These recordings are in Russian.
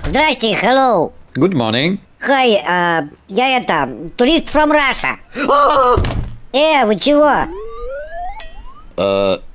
Здрасте, hello. Good morning. Hi, я турист from Russia. Вы чего?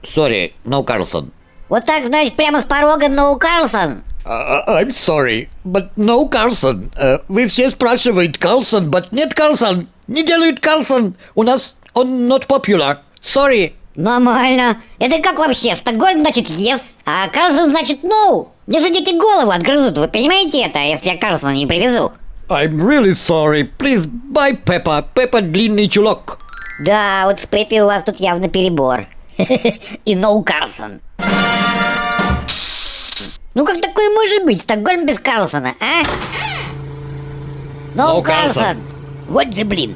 Sorry, no Carlson. Вот так, значит, прямо с порога no Carlson? I'm sorry, but no Carlson. Вы все спрашивают Carlson, but нет Carlson. Не делают Carlson. У нас он not popular. Sorry. Нормально. Это как вообще? Стокгольм значит yes, а Carlson значит no. Мне же дети голову отгрызут, вы понимаете это, если я Carlson не привезу? I'm really sorry. Please buy Peppa. Peppa длинный чулок. Да, вот с Пеппи у вас тут явно перебор. И no Carlson. Ну как такое может быть? Стокгольм без Карлсона, а? No Carlson. Вот же блин.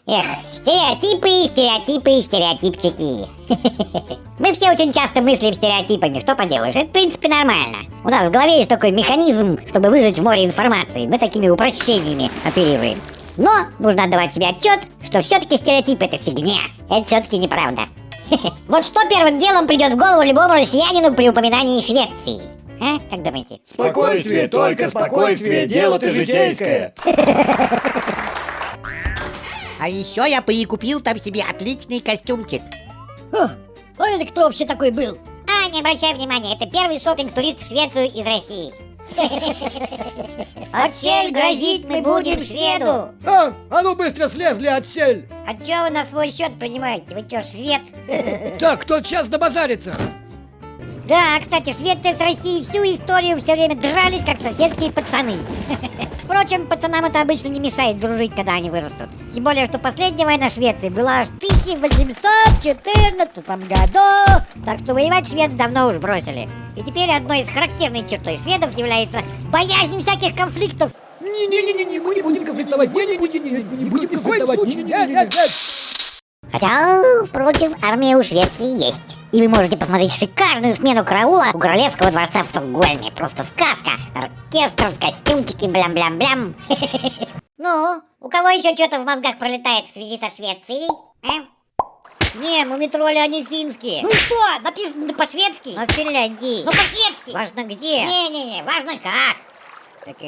Эх, стереотипчики. Мы все очень часто мыслим стереотипами, что поделаешь, это в принципе нормально. У нас в голове есть такой механизм, чтобы выжить в море информации. Мы такими упрощениями оперируем. Но нужно отдавать себе отчет, что все-таки стереотип это фигня. Это все-таки неправда. Вот что первым делом придет в голову любому россиянину при упоминании Швеции? А? Как думаете? Спокойствие, только спокойствие, дело-то житейское. А еще я прикупил там себе отличный костюмчик. А это кто вообще такой был? Не обращай внимания, это первый шопинг-турист в Швецию из России. Отсель грозит, мы будем в среду. А ну быстро слезли отсель. А чё вы на свой счет принимаете? Вы чё, швед? Так, кто сейчас добазарится? Да, кстати, Швеция с Россией всю историю все время дрались, как соседские пацаны. Впрочем, пацанам это обычно не мешает дружить, когда они вырастут. Тем более, что последняя война Швеции была аж в 1814 году. Так что воевать шведы давно уж бросили. И теперь одной из характерных чертой шведов является боязнь всяких конфликтов. Не, мы не будем конфликтовать. Не будем конфликтовать. Нет. Хотя, впрочем, армия у Швеции есть. И вы можете посмотреть шикарную смену караула у Королевского дворца в Стокгольме. Просто сказка. Оркестр, костюмчики, блям-блям-блям. Ну, у кого еще что-то в мозгах пролетает в связи со Швецией? Не, мумитроли, они финские. Ну что, написано по-шведски? На Финляндии. Ну по-шведски. Важно где? Не, важно как. Так,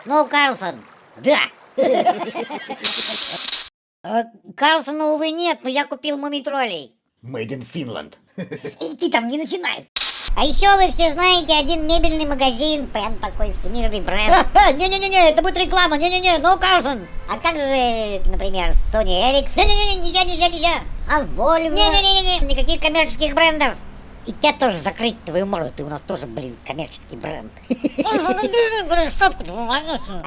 ну, Карлсон. Да. Карлсона, увы, нет, но я купил мумитролей. Made in Finland. И ты там не начинай. А еще вы все знаете один мебельный магазин, прям такой всемирный бренд. Не, это будет реклама, не, ну Карлсон. А как же, например, Sony Ericsson? Не, нельзя. А Volvo? Не, никаких коммерческих брендов. И тебя тоже закрыть, твою морду, ты у нас тоже, коммерческий бренд. А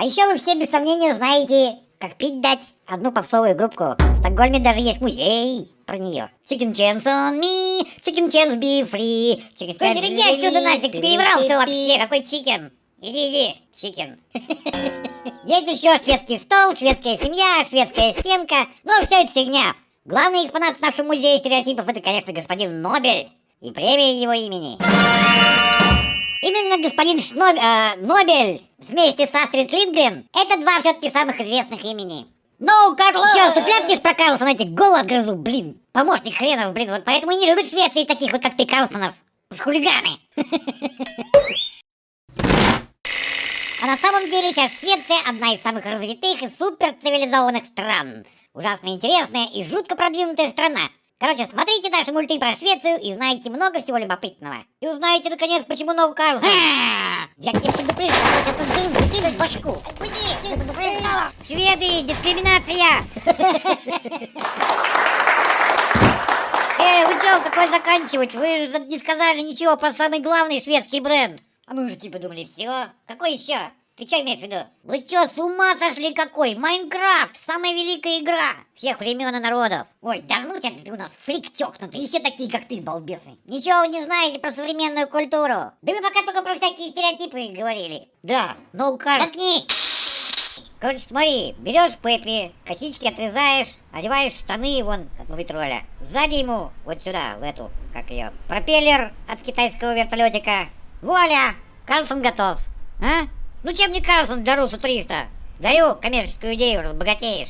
еще вы все без сомнения знаете, как пить дать одну попсовую группку. В Стокгольме даже есть музей про нее. Chicken chance on me, chicken chance be free. Chicken chance иди отсюда нафиг, ты переврал все вообще. Какой чикен? Иди, чикен. Есть еще шведский стол, шведская семья, шведская стенка. Ну, все это фигня. Главный экспонат в нашем музее стереотипов это, конечно, господин Нобель и премия его имени. Именно господин Нобель вместе с Астрид Линдгрен это два все-таки самых известных имени. Ну, Карлсон! Сейчас ты ляпнешь про Карлсона, эти голову отгрызу, помощник хренов, вот поэтому и не любят Швеции таких вот, как ты, Карлсонов. С хулиганы. А на самом деле сейчас Швеция одна из самых развитых и суперцивилизованных стран. Ужасно интересная и жутко продвинутая страна. Короче, смотрите наши мульты про Швецию и узнаете много всего любопытного. И узнаете, наконец, почему No Carlson. Я тебя предупреждал, сейчас отгрызу, выкинуть в башку. Уйди, предупреждала. Шведы, дискриминация. Вы что, какой заканчивать? Вы же не сказали ничего про самый главный шведский бренд. А мы уже типа думали, все. Какой еще? Ты что имеешь в виду? Вы что, с ума сошли какой? Майнкрафт! Самая великая игра всех времен и народов. Ой, да ну тебя, ты у нас фрик чокнутый. И все такие, как ты, балбесы. Ничего вы не знаете про современную культуру. Да вы пока только про всякие стереотипы говорили. Да, no Carlson. Заткнись! Короче, смотри, берешь Пеппи, косички отрезаешь, одеваешь штаны вон от мумитроля. Сзади ему, вот сюда, в эту, как ее, пропеллер от китайского вертолетика. Вуаля! Карлсон готов. А? Ну чем не Карлсон для Русу 300? Дарю коммерческую идею, разбогатеешь.